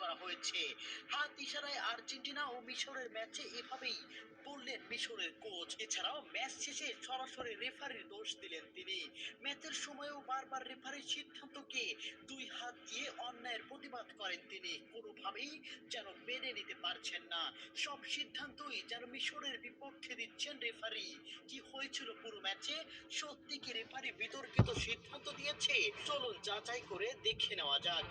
করা হয়েছে। হাত ইশারায় আর্জেন্টিনা ও মিশরের ম্যাচে এভাবেই বললেন মিশরের কোচ। এছাড়াও ম্যাচ শেষে সরাসরি রেফারির দোষ দিলেন তিনি। ম্যাচের সময়ও বারবার রেফারির সিদ্ধান্তকে দুই হাত দিয়ে অন্যায়ের প্রতিবাদ করেন তিনি। কোনোভাবেই যেন মেনে নিতে পারছেন না। সব সিদ্ধান্তই যেন মিশরের বিপক্ষে দিচ্ছেন রেফারি। কি হয়েছিল পুরো ম্যাচে? সত্যি কি রেফারি বিতর্কিত সিদ্ধান্ত দিয়েছে? চলুন যাচাই করে দেখে নেওয়া যাক।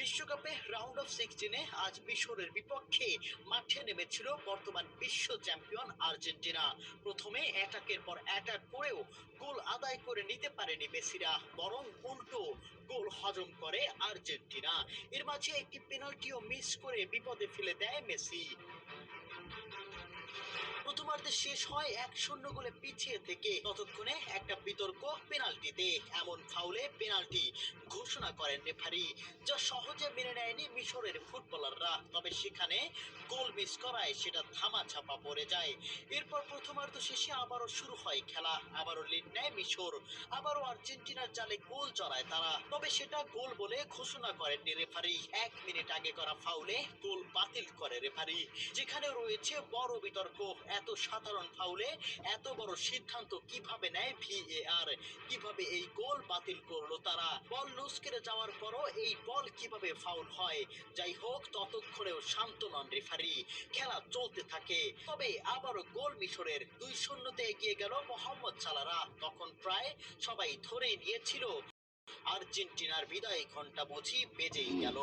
বিশ্বকাপে রাউন্ড অফ 16-এ আজ মিশরের বিপক্ষে মাঠে নেমেছিল বর্তমান বিশ্ব চ্যাম্পিয়ন আর্জেন্টিনা। প্রথমে অ্যাটাকের পর অ্যাটাক করেও গোল আদায় করে নিতে পারেনি মেসিরা, বরং উল্টো গোল হজম করে আর্জেন্টিনা। এর মাঝে একটি পেনাল্টিও মিস করে বিপদে ফেলে দেয় মেসি। প্রথমার্ধে শেষ হয় 1-0 গোলে পিছিয়ে থেকে। ততক্ষণে একটা বিতর্ক পেনাল্টিতে। এমন ফাউলে পেনাল্টি ঘোষণা করেন রেফারি, যা সহজে মেনে নেয়নি মিশরের ফুটবলাররা। তবে সেখানে গোল মিস করায় সেটা ধামাচাপা পড়ে যায়। এরপর প্রথমার্ধ শেষে আবারও শুরু হয় খেলা। আবারও লিড নেয় মিশর। আবারও আর্জেন্টিনার জালে গোল জড়ায় তারা। তবে সেটা গোল বলে ঘোষণা করেননি রেফারি। 1 মিনিট আগে করা ফাউলে গোল বাতিল করে রেফারি। যেখানে রয়েছে বড় বিতর্ক। এত সাধারণ ফাউলে এত বড় সিদ্ধান্ত কিভাবে নেয় ভিএআর? কিভাবে এই গোল বাতিল করলো তারা? বল লুজ করে যাওয়ার পরও এই বল কিভাবে ফাউল হয়? যাই হোক, ততক্ষণেও শান্ত নন রেফারি। খেলা চলতে থাকে। তবে আবারও গোল মিশরের। 2-0-তে এগিয়ে গেল মোহাম্মদ সালারা। তখন প্রায় সবাই ধরেই নিয়েছিল আর্জেন্টিনার বিদায় ঘন্টা বুঝি বেজেই গেল।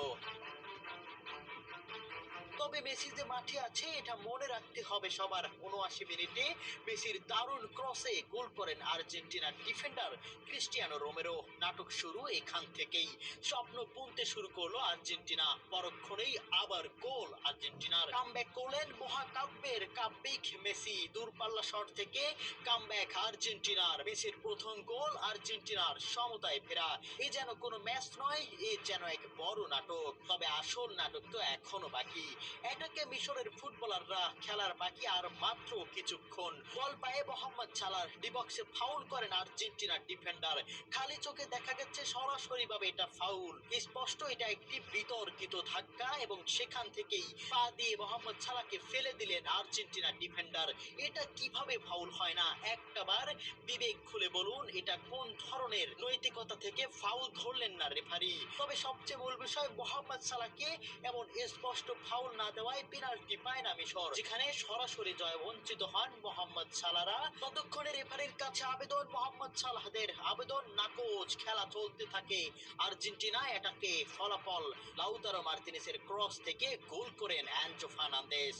তবে মেসি যে মাঠে আছে এটা মনে রাখতে হবে সবার। ৭৯ মিনিটে মেসির দারুণ ক্রসে গোল করেন আর্জেন্টিনার ডিফেন্ডার ক্রিস্টিয়ানো রোমেরো। নাটক শুরু এখান থেকেই। স্বপ্ন বুনতে শুরু করলো আর্জেন্টিনা। পরক্ষণেই আবার গোল আর্জেন্টিনার। কামব্যাক করলেন মহাকাব্যের কাব্যিক মেসি। দূরপাল্লা শট থেকে কামব্যাক আর্জেন্টিনার। মেসির প্রথম গোল আর্জেন্টিনার সমতায় ফেরা। এ যেন কোনো ম্যাচ নয়, এ যেন এক বড় নাটক। তবে আসল নাটক তো এখনো বাকি। এটাকে মিশরের ফুটবলাররা খেলার বাকি আর মাত্র কিছুক্ষণ। বল পায়ে মোহাম্মদ সালাহ ডিবক্সে ফাউল করেন আর্জেন্টিনার ডিফেন্ডার। খালি চোখে দেখা গেছে সরাসরি ভাবে এটা ফাউল। স্পষ্ট এটা একটি বিতর্কিত ধাক্কা এবং সেখান থেকেই পা দিয়ে মোহাম্মদ সালাহকে ফেলে দিলেন আর্জেন্টিনার ডিফেন্ডার। এটা কিভাবে ফাউল হয় না? একটাবার বিবেক খুলে বলুন, এটা কোন ধরনের নৈতিকতা থেকে ফাউল ধরলেন না রেফারি? তবে সবচেয়ে মূল বিষয়, মোহাম্মদ সালাহকে এমন স্পষ্ট ফাউল না দেওয়ায় পেনাল্টি পায় না মিশর, যেখানে সরাসরি জয় বঞ্চিত হন মোহাম্মদ সালাহরা। ততক্ষণে রেফারির কাছে আবেদন মোহাম্মদ সালাহদের। আবেদন নাকচ। খেলা চলতে থাকে। আর্জেন্টিনা এটাকে ফলাফল। লাউতারো মার্তিনেসের ক্রস থেকে গোল করেন অ্যানজো ফার্নান্দেজ।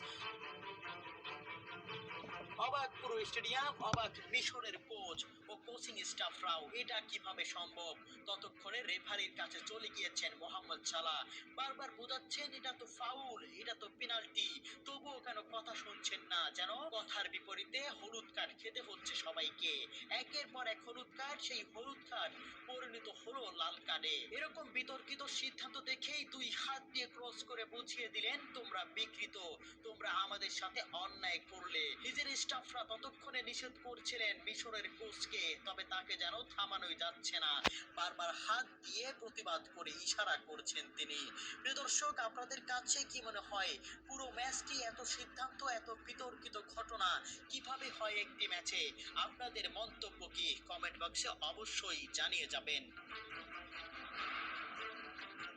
অবাক পুরো স্টেডিয়াম, অবাক মিশরের কোচ ও কোচিং স্টাফরাও। এটা কিভাবে সম্ভব? ততক্ষণে রেফারির কাছে চলে গিয়েছেন মোহাম্মদ সালাহ। বারবার বোঝাচ্ছেন এটা তো ফাউল, এটা তো পেনাল্টি। তবুও কেন কথা শুনছেন না? যেন কথার বিপরীতে হলুদ কার্ড খেতে হচ্ছে সবাইকে। একের পর এক হলুদ কার্ড। সেই হলুদ কার্ড পরিণত হলো লাল কার্ডে। এরকম বিতর্কিত সিদ্ধান্ত দেখেই দুই হাত দিয়ে ক্রস করে বুঝিয়ে দিলেন, তোমরা বিকৃত, তোমরা আমাদের সাথে অন্যায় করলে। নিজের স্টাফরা ততক্ষণে নিষেধ করছিলেন মিশরের কোচকে, তবে তাকে যেন থামানোই যাচ্ছে না। বারবার হাত দিয়ে প্রতিবাদ করে ইশারা করছেন তিনি। প্রিয় দর্শক, আপনাদের কাছে কি মনে হয় পুরো ম্যাচটি এত সিদ্ধান্ত, এত বিতর্কিত ঘটনা কিভাবে হয় একটি ম্যাচে? আপনাদের মন্তব্য কি? কমেন্ট বক্সে অবশ্যই জানিয়ে যাবেন।